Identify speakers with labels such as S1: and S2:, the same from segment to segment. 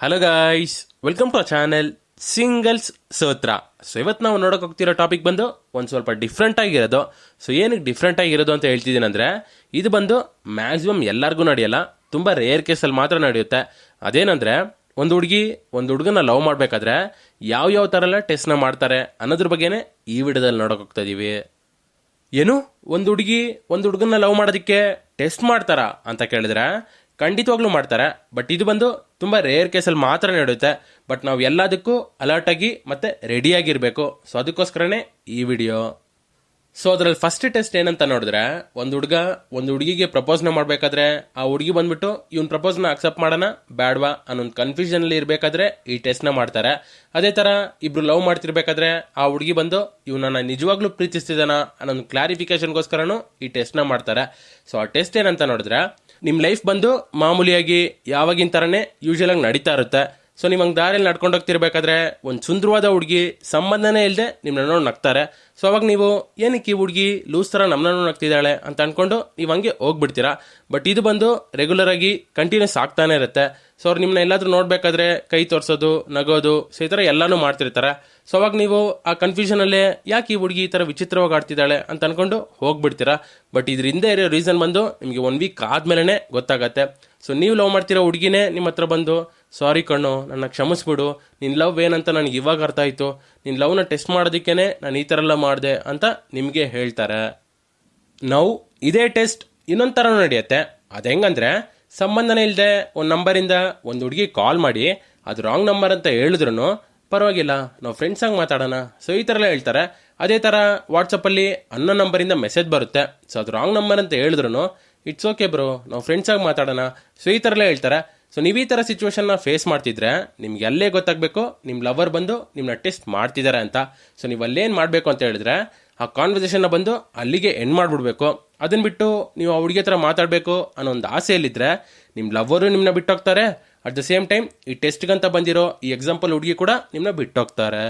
S1: Hello guys, welcome to a channel singles ಸೂತ್ರ. So ಇವತ್ತು ನಾವು ನೋಡೋಕೆ ಹೋಗ್ತಿರೋ ಟಾಪಿಕ್ ಬಂದು ಒಂದು ಸ್ವಲ್ಪ ಡಿಫ್ರೆಂಟ್ ಆಗಿರೋದು. ಸೊ ಏನಕ್ಕೆ ಡಿಫ್ರೆಂಟ್ ಆಗಿರೋದು ಅಂತ ಹೇಳ್ತಿದ್ದೀನಿ ಅಂದರೆ, ಇದು ಬಂದು ಮ್ಯಾಕ್ಸಿಮಮ್ ಎಲ್ಲರಿಗೂ ನಡೆಯಲ್ಲ, ತುಂಬ ರೇರ್ ಕೇಸಲ್ಲಿ ಮಾತ್ರ ನಡೆಯುತ್ತೆ. ಅದೇನಂದರೆ, ಒಂದು ಹುಡುಗಿ ಒಂದು ಹುಡುಗನ ಲವ್ ಮಾಡಬೇಕಾದ್ರೆ ಯಾವ ಥರ ಎಲ್ಲ ಟೆಸ್ಟ್ನ ಮಾಡ್ತಾರೆ ಅನ್ನೋದ್ರ ಬಗ್ಗೆನೇ ಈ ವಿಡಿಯೋದಲ್ಲಿ ನೋಡೋಕೆ ಹೋಗ್ತಾ ಇದೀವಿ. ಏನು, ಒಂದು ಹುಡುಗಿ ಒಂದು ಹುಡುಗನ ಲವ್ ಮಾಡೋದಕ್ಕೆ ಟೆಸ್ಟ್ ಮಾಡ್ತಾರಾ ಅಂತ ಕೇಳಿದ್ರೆ ಖಂಡಿತವಾಗ್ಲೂ ಮಾಡ್ತಾರೆ. ಬಟ್ ಇದು ಬಂದು ತುಂಬ ರೇರ್ ಕೇಸಲ್ಲಿ ಮಾತ್ರ ನಡೆಯುತ್ತೆ. ಬಟ್ ನಾವು ಎಲ್ಲದಕ್ಕೂ ಅಲರ್ಟ್ ಆಗಿ ಮತ್ತೆ ರೆಡಿಯಾಗಿರಬೇಕು. ಸೊ ಅದಕ್ಕೋಸ್ಕರನೇ ಈ ವಿಡಿಯೋ. ಸೊ ಅದರಲ್ಲಿ ಫಸ್ಟ್ ಟೆಸ್ಟ್ ಏನಂತ ನೋಡಿದ್ರೆ, ಒಂದು ಹುಡುಗ ಒಂದು ಹುಡುಗಿಗೆ ಪ್ರಪೋಸ್ನ ಮಾಡಬೇಕಾದ್ರೆ ಆ ಹುಡುಗಿ ಬಂದ್ಬಿಟ್ಟು ಇವ್ನ ಪ್ರಪೋಸ್ನ ಅಕ್ಸೆಪ್ಟ್ ಮಾಡೋಣ ಬೇಡವಾ ಅನ್ನೊಂದು ಕನ್ಫ್ಯೂಷನಲ್ಲಿ ಇರಬೇಕಾದ್ರೆ ಈ ಟೆಸ್ಟ್ನ ಮಾಡ್ತಾರೆ. ಅದೇ ಥರ ಇಬ್ರು ಲವ್ ಮಾಡ್ತಿರ್ಬೇಕಾದ್ರೆ ಆ ಹುಡುಗಿ ಬಂದು ಇವನನ್ನ ನಿಜವಾಗ್ಲೂ ಪ್ರೀತಿಸ್ತಿದ್ದಾನ ಅನ್ನೊಂದು ಕ್ಲಾರಿಫಿಕೇಶನ್ಗೋಸ್ಕರನೂ ಈ ಟೆಸ್ಟ್ನ ಮಾಡ್ತಾರೆ. ಸೊ ಆ ಟೆಸ್ಟ್ ಏನಂತ ನೋಡಿದ್ರೆ, ನಿಮ್ಮ ಲೈಫ್ ಬಂದು ಮಾಮೂಲಿಯಾಗಿ ಯಾವಾಗಿನ ಥರನೇ ಯೂಶುವಲ್ ಆಗಿ ನಡೀತಾ ಇರುತ್ತೆ. ಸೊ ನೀವು ಹಂಗೆ ದಾರಿಯಲ್ಲಿ ನಡ್ಕೊಂಡು ಹೋಗ್ತಿರ್ಬೇಕಾದ್ರೆ ಒಂದು ಸುಂದರವಾದ ಹುಡುಗಿ ಸಂಬಂಧನೇ ಇಲ್ಲದೆ ನಿಮ್ಮನ್ನ ನೋಡಿ ನಗ್ತಾರೆ. ಸೊ ಅವಾಗ ನೀವು ಏನಕ್ಕೆ ಈ ಹುಡುಗಿ ಲೂಸ್ ಥರ ನಮ್ಮನ್ನ ನಗ್ತಿದ್ದಾಳೆ ಅಂತ ಅನ್ಕೊಂಡು ನೀವು ಹಂಗೆ ಹೋಗ್ಬಿಡ್ತೀರಾ. ಬಟ್ ಇದು ಬಂದು ರೆಗ್ಯುಲರ್ ಆಗಿ ಕಂಟಿನ್ಯೂಸ್ ಆಗ್ತಾನೆ ಇರುತ್ತೆ. ಸೊ ಅವ್ರು ನಿಮ್ಮನ್ನ ಎಲ್ಲಾದ್ರೂ ನೋಡ್ಬೇಕಾದ್ರೆ ಕೈ ತೋರಿಸೋದು, ನಗೋದು, ಸೊ ಈ ಥರ ಎಲ್ಲಾನು ಮಾಡ್ತಿರ್ತಾರೆ. ಸೊ ಅವಾಗ ನೀವು ಆ ಕನ್ಫ್ಯೂಷನಲ್ಲೇ ಯಾಕೆ ಈ ಹುಡುಗಿ ಈ ಥರ ವಿಚಿತ್ರವಾಗಿ ಆಡ್ತಿದ್ದಾಳೆ ಅಂತ ಅನ್ಕೊಂಡು ಹೋಗ್ಬಿಡ್ತೀರಾ. ಬಟ್ ಇದ್ರ ಹಿಂದೆ ಇರೋ ರೀಸನ್ ಬಂದು ನಿಮಗೆ 1 ವೀಕ್ ಆದ್ಮೇಲೆ ಗೊತ್ತಾಗತ್ತೆ. ಸೊ ನೀವು ಲವ್ ಮಾಡ್ತಿರೋ ಹುಡುಗಿನೇ ನಿಮ್ಮ ಹತ್ರ ಬಂದು, ಸಾರಿ ಕಣ್ಣು, ನನ್ನ ಕ್ಷಮಿಸ್ಬಿಡು, ನಿನ್ನ ಲವ್ ಏನಂತ ನನಗೆ ಇವಾಗ ಅರ್ಥ ಆಯಿತು, ನಿನ್ನ ಲವ್ನ ಟೆಸ್ಟ್ ಮಾಡೋದಕ್ಕೇನೆ ನಾನು ಈ ಥರ ಎಲ್ಲ ಮಾಡಿದೆ ಅಂತ ನಿಮಗೆ ಹೇಳ್ತಾರೆ. ನಾವು ಇದೇ ಟೆಸ್ಟ್ ಇನ್ನೊಂದು ಥರ ನಡೆಯುತ್ತೆ. ಅದು ಹೆಂಗಂದ್ರೆ, ಸಂಬಂಧನೇ ಇಲ್ಲದೆ ಒಂದು ನಂಬರಿಂದ ಒಂದು ಹುಡುಗಿ ಕಾಲ್ ಮಾಡಿ ಅದು ರಾಂಗ್ ನಂಬರ್ ಅಂತ ಹೇಳಿದ್ರು ಪರವಾಗಿಲ್ಲ, ನಾವು ಫ್ರೆಂಡ್ಸ್ ಆಗಿ ಮಾತಾಡೋಣ, ಸೊ ಈ ಥರ ಎಲ್ಲ ಹೇಳ್ತಾರೆ. ಅದೇ ಥರ ವಾಟ್ಸಪ್ಪಲ್ಲಿ ಅನ್ನೋ ನಂಬರಿಂದ ಮೆಸೇಜ್ ಬರುತ್ತೆ. ಸೊ ಅದು ರಾಂಗ್ ನಂಬರ್ ಅಂತ ಹೇಳಿದ್ರು ಇಟ್ಸ್ ಓಕೆ ಬ್ರೋ, ನಾವು ಫ್ರೆಂಡ್ಸ್ ಆಗಿ ಮಾತಾಡೋಣ, ಸೊ ಈ ಥರ ಎಲ್ಲ ಹೇಳ್ತಾರೆ. ಸೊ ನೀವು ಈ ಥರ ಸಿಚುವೇಶನ್ನ ಫೇಸ್ ಮಾಡ್ತಿದ್ರೆ ನಿಮ್ಗೆ ಅಲ್ಲೇ ಗೊತ್ತಾಗಬೇಕು ನಿಮ್ಮ ಲವರ್ ಬಂದು ನಿಮ್ಮನ್ನ ಟೆಸ್ಟ್ ಮಾಡ್ತಿದ್ದಾರೆ ಅಂತ. ಸೊ ನೀವು ಅಲ್ಲೇನು ಮಾಡಬೇಕು ಅಂತ ಹೇಳಿದ್ರೆ, ಆ ಕಾನ್ವರ್ಸೇಷನ್ನ ಬಂದು ಅಲ್ಲಿಗೆ ಎಂಡ್ ಮಾಡಿಬಿಡ್ಬೇಕು. ಅದನ್ನ ಬಿಟ್ಟು ನೀವು ಆ ಹುಡುಗಿ ಹತ್ರ ಮಾತಾಡಬೇಕು ಅನ್ನೋ ಒಂದು ಆಸೆಯಲ್ಲಿದ್ದರೆ ನಿಮ್ಮ ಲವ್ವರು ನಿಮ್ಮನ್ನ ಬಿಟ್ಟೋಗ್ತಾರೆ. ಅಟ್ ದ ಸೇಮ್ ಟೈಮ್ ಈ ಟೆಸ್ಟ್ಗಂತ ಬಂದಿರೋ ಈ ಎಕ್ಸಾಂಪಲ್ ಹುಡುಗಿ ಕೂಡ ನಿಮ್ಮನ್ನ ಬಿಟ್ಟೋಗ್ತಾರೆ.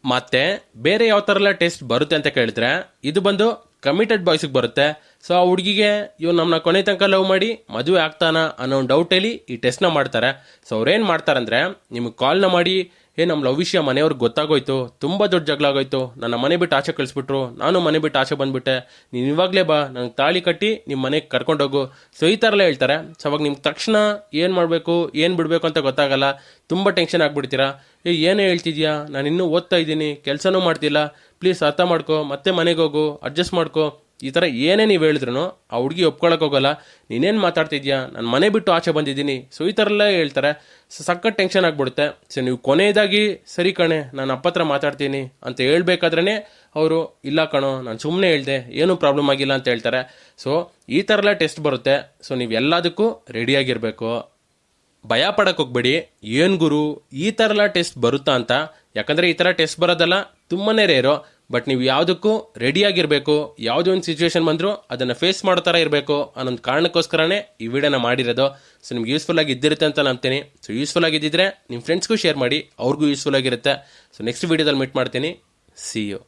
S1: ಮತ್ತೆ ಬೇರೆ ಯಾವ ಥರ ಎಲ್ಲ ಟೆಸ್ಟ್ ಬರುತ್ತೆ ಅಂತ ಕೇಳಿದ್ರೆ, ಇದು ಬಂದು ಕಮಿಟೆಡ್ ಬಾಯ್ಸಿಗೆ ಬರುತ್ತೆ. ಸೊ ಆ ಹುಡುಗಿಗೆ ಇವ್ ನಮ್ಮನ್ನ ಕೊನೆ ತನಕ ಲವ್ ಮಾಡಿ ಮದುವೆ ಆಗ್ತಾನ ಅನ್ನೋ ಡೌಟಲ್ಲಿ ಈ ಟೆಸ್ಟ್ನ ಮಾಡ್ತಾರೆ. ಸೊ ಅವ್ರೇನು ಮಾಡ್ತಾರಂದ್ರೆ, ನಿಮಗೆ ಕಾಲ್ನ ಮಾಡಿ, ನಮ್ಮ ಲವ್ ವಿಷಯ ಮನೆಯವ್ರಿಗೆ ಗೊತ್ತಾಗೋಯ್ತು, ತುಂಬ ದೊಡ್ಡ ಜಗಳ ಆಗೋಯ್ತು, ನನ್ನ ಮನೆ ಬಿಟ್ಟು ಆಚೆ ಕಳಿಸ್ಬಿಟ್ರು, ನಾನು ಮನೆ ಬಿಟ್ಟು ಆಚೆ ಬಂದ್ಬಿಟ್ಟೆ, ನೀನು ಇವಾಗಲೇ ಬಾ, ನಂಗೆ ತಾಳಿ ಕಟ್ಟಿ ನಿಮ್ಮ ಮನೆಗೆ ಕರ್ಕೊಂಡೋಗು, ಸೊ ಈ ಥರ ಎಲ್ಲ ಹೇಳ್ತಾರೆ. ಸೊ ಅವಾಗ ನಿಮ್ಗೆ ತಕ್ಷಣ ಏನು ಮಾಡಬೇಕು ಏನು ಬಿಡಬೇಕು ಅಂತ ಗೊತ್ತಾಗಲ್ಲ, ತುಂಬ ಟೆನ್ಷನ್ ಆಗ್ಬಿಡ್ತೀರಾ. ಏನೇ ಹೇಳ್ತಿದ್ಯಾ, ನಾನು ಇನ್ನೂ ಓದ್ತಾ ಇದ್ದೀನಿ, ಕೆಲಸನೂ ಮಾಡ್ತಿಲ್ಲ, ಪ್ಲೀಸ್ ಅರ್ಥ ಮಾಡ್ಕೊ, ಮತ್ತೆ ಮನೆಗೆ ಹೋಗು, ಅಡ್ಜಸ್ಟ್ ಮಾಡ್ಕೊ, ಈ ಥರ ಏನೇ ನೀವು ಹೇಳಿದ್ರು ಆ ಹುಡುಗಿ ಒಪ್ಕೊಳಕ್ ಹೋಗಲ್ಲ. ನೀನೇನು ಮಾತಾಡ್ತಿದ್ಯಾ, ನಾನು ಮನೆ ಬಿಟ್ಟು ಆಚೆ ಬಂದಿದ್ದೀನಿ, ಸೊ ಈ ಥರ ಎಲ್ಲ ಹೇಳ್ತಾರೆ. ಸೊ ಸಖತ್ ಟೆನ್ಷನ್ ಆಗ್ಬಿಡುತ್ತೆ. ಸೊ ನೀವು ಕೊನೆಯದಾಗಿ ಸರಿ ಕಣೆ ನಾನು ಅಪ್ಪ ಹತ್ರ ಮಾತಾಡ್ತೀನಿ ಅಂತ ಹೇಳ್ಬೇಕಾದ್ರೇ ಅವರು ಇಲ್ಲ ಕಣೋ ನಾನು ಸುಮ್ಮನೆ ಹೇಳ್ದೆ, ಏನೂ ಪ್ರಾಬ್ಲಮ್ ಆಗಿಲ್ಲ ಅಂತ ಹೇಳ್ತಾರೆ. ಸೊ ಈ ಥರ ಎಲ್ಲ ಟೆಸ್ಟ್ ಬರುತ್ತೆ. ಸೊ ನೀವು ಎಲ್ಲದಕ್ಕೂ ರೆಡಿಯಾಗಿರಬೇಕು. ಭಯ ಪಡಕ್ಕೆ ಹೋಗ್ಬೇಡಿ. ಏನು ಗುರು ಈ ಥರ ಎಲ್ಲ ಟೆಸ್ಟ್ ಬರುತ್ತಾ ಅಂತ. ಯಾಕಂದರೆ ಈ ಥರ ಟೆಸ್ಟ್ ಬರೋದಲ್ಲ ತುಂಬಾ ರೇರು. ಬಟ್ ನೀವು ಯಾವುದಕ್ಕೂ ರೆಡಿಯಾಗಿರಬೇಕು. ಯಾವುದೇ ಒಂದು ಸಿಚುವೇಶನ್ ಬಂದರೂ ಅದನ್ನು ಫೇಸ್ ಮಾಡೋ ಥರ ಇರಬೇಕು ಅನ್ನೊಂದು ಕಾರಣಕ್ಕೋಸ್ಕರನೇ ಈ ವಿಡಿಯೋನ ಮಾಡಿರೋದು. ಸೊ ನಿಮ್ಗೆ ಯೂಸ್ಫುಲ್ ಆಗಿ ಇದ್ದಿರುತ್ತೆ ಅಂತ ನಂಬ್ತೀನಿ. ಸೊ ಯೂಸ್ಫುಲ್ ಆಗಿದ್ದಿದ್ರೆ ನಿಮ್ಮ ಫ್ರೆಂಡ್ಸ್ಗೂ ಶೇರ್ ಮಾಡಿ, ಅವ್ರಿಗೂ ಯೂಸ್ಫುಲ್ ಆಗಿರುತ್ತೆ. ಸೊ ನೆಕ್ಸ್ಟ್ ವಿಡಿಯೋದಲ್ಲಿ ಮೀಟ್ ಮಾಡ್ತೀನಿ. See you.